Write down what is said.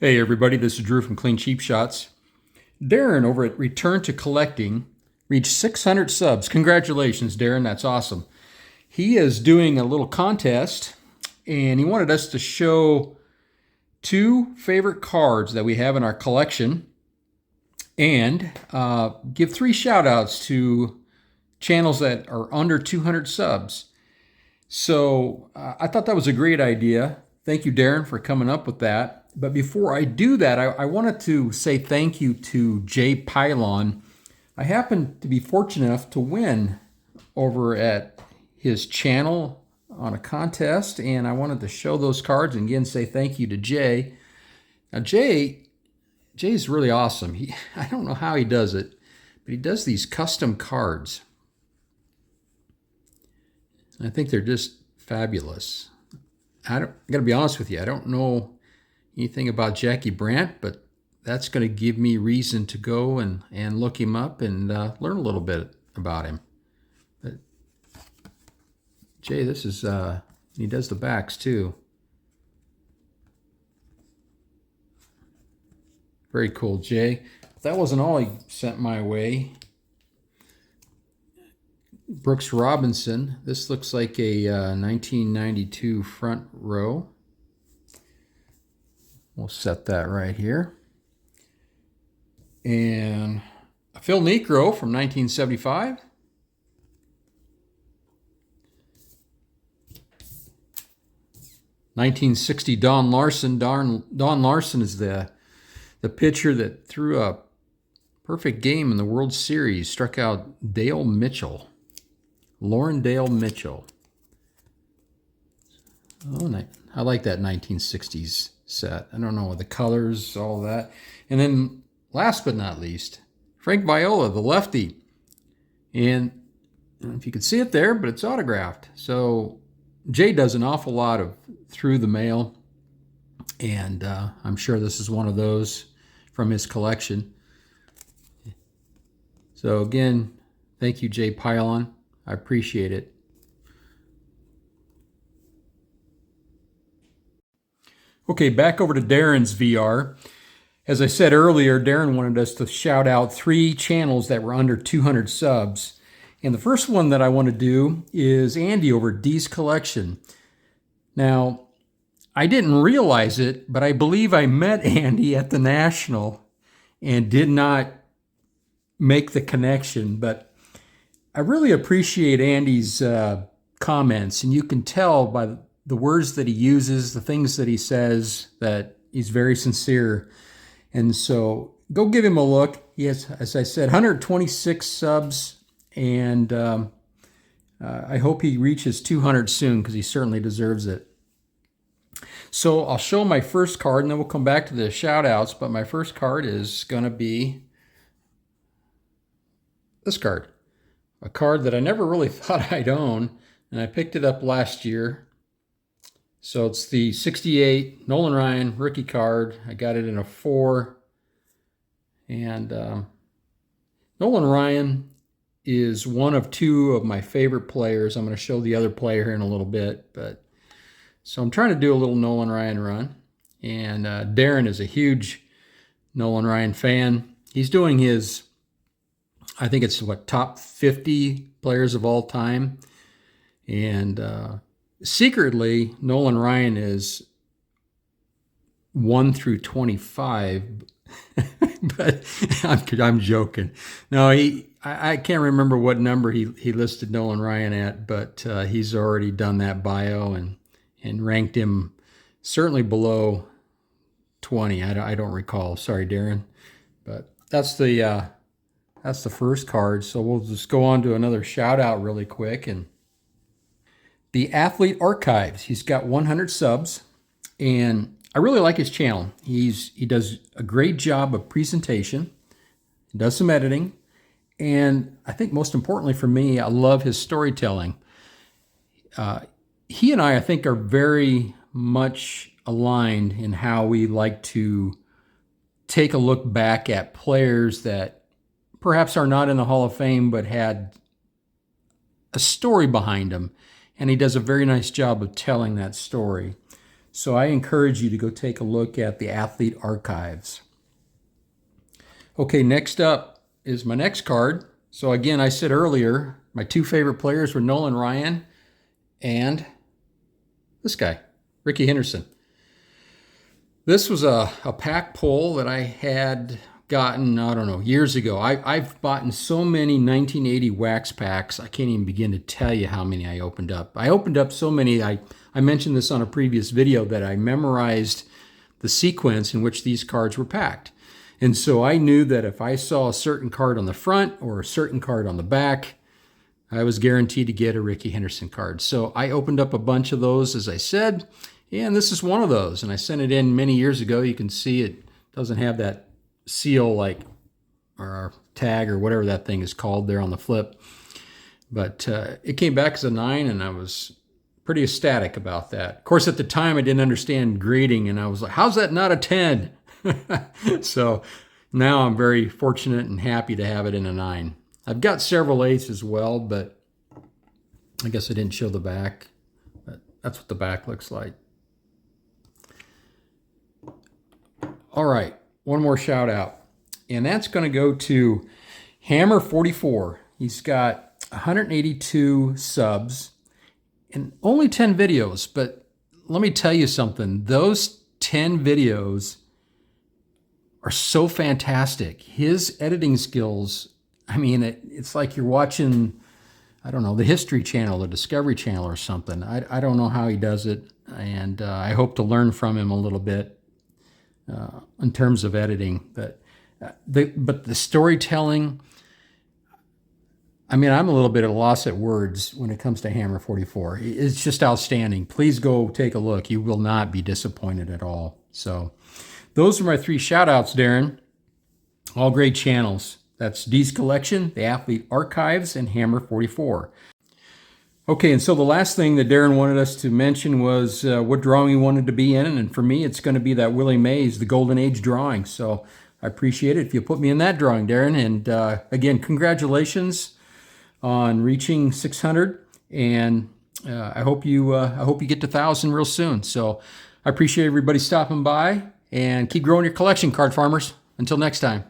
Hey everybody, this is Drew from Clean Cheap Shots. Darren over at Return to Collecting reached 600 subs. Congratulations, Darren, that's awesome. He is doing a little contest and he wanted us to show two favorite cards that we have in our collection and give three shout outs to channels that are under 200 subs. So I thought that was a great idea. Thank you, Darren, for coming up with that. But before I do that, I wanted to say thank you to Jay Pylon. I happened to be fortunate enough to win over at his channel on a contest, and I wanted to show those cards and again say thank you to Jay. Now, Jay's really awesome. I don't know how he does it, but he does these custom cards. I think they're just fabulous. I got to be honest with you, I don't know anything about Jackie Brandt, but that's going to give me reason to go and look him up and learn a little bit about him. But Jay, this is, he does the backs too. Very cool, Jay. That wasn't all he sent my way. Brooks Robinson. This looks like a 1992 front row. We'll set that right here. And a Phil Niekro from 1975. '1960 Don Larson. Don Larson is the pitcher that threw a perfect game in the World Series, struck out Dale Mitchell. Lauren Dale Mitchell. Oh, I like that 1960s set. I don't know, the colors, all that. And then last but not least, Frank Viola, the lefty. And I don't know if you can see it there, but it's autographed. So Jay does an awful lot of through the mail, and I'm sure this is one of those from his collection. So again, thank you, Jay Pylon. I appreciate it. Okay, back over to Darren's VR. As I said earlier, Darren wanted us to shout out three channels that were under 200 subs. And the first one that I want to do is Andy over at D's Collection. Now, I didn't realize it, but I believe I met Andy at the National and did not make the connection. But I really appreciate Andy's comments, and you can tell by the words that he uses, the things that he says, that he's very sincere. And so go give him a look. He has, as I said, 126 subs, and I hope he reaches 200 soon because he certainly deserves it. So I'll show my first card, and then we'll come back to the shout outs, but my first card is going to be this card. A card that I never really thought I'd own, and I picked it up last year. So it's the 68 Nolan Ryan rookie card. I got it in a 4. And Nolan Ryan is one of two of my favorite players. I'm going to show the other player here in a little bit. So I'm trying to do a little Nolan Ryan run. And Darren is a huge Nolan Ryan fan. He's doing his, I think it's top 50 players of all time. And secretly, Nolan Ryan is 1 through 25, but I'm joking. No, I can't remember what number he listed Nolan Ryan at, but he's already done that bio and ranked him certainly below 20. I don't recall. Sorry, Darren, but that's the first card. So we'll just go on to another shout out really quick. And the Athlete Archives, he's got 100 subs, and I really like his channel. He does a great job of presentation, does some editing, and I think most importantly for me, I love his storytelling. He and I think, are very much aligned in how we like to take a look back at players that perhaps are not in the Hall of Fame but had a story behind them. And he does a very nice job of telling that story. So I encourage you to go take a look at the Athlete Archives. Okay, next up is my next card. So again, I said earlier, my two favorite players were Nolan Ryan and this guy, Ricky Henderson. This was a pack pull that I had gotten, I don't know, years ago. I've bought so many 1980 wax packs, I can't even begin to tell you how many I opened up. I opened up so many, I mentioned this on a previous video, that I memorized the sequence in which these cards were packed. And so I knew that if I saw a certain card on the front or a certain card on the back, I was guaranteed to get a Ricky Henderson card. So I opened up a bunch of those, as I said, and this is one of those. And I sent it in many years ago. You can see it doesn't have that seal or tag or whatever that thing is called there on the flip. But it came back as a 9, and I was pretty ecstatic about that. Of course, at the time, I didn't understand grading, and I was like, how's that not a 10? So now I'm very fortunate and happy to have it in a 9. I've got several 8s as well, but I guess I didn't show the back. But that's what the back looks like. All right, one more shout out, and that's going to go to Hammer44. He's got 182 subs and only 10 videos, but let me tell you something. Those 10 videos are so fantastic. His editing skills, I mean, it's like you're watching, I don't know, the History Channel, the Discovery Channel or something. I don't know how he does it, and I hope to learn from him a little bit in terms of editing. But the storytelling, I mean, I'm a little bit at a loss at words when it comes to Hammer 44. It's just outstanding. Please go take a look. You will not be disappointed at all. So those are my 3 shout outs, Darren. All great channels. That's D's Collection, the Athlete Archives, and Hammer 44. Okay, and so the last thing that Darren wanted us to mention was what drawing he wanted to be in. And for me, it's going to be that Willie Mays, the Golden Age drawing. So I appreciate it if you put me in that drawing, Darren. And again, congratulations on reaching 600. And I hope you get to 1,000 real soon. So I appreciate everybody stopping by, and keep growing your collection, card farmers. Until next time.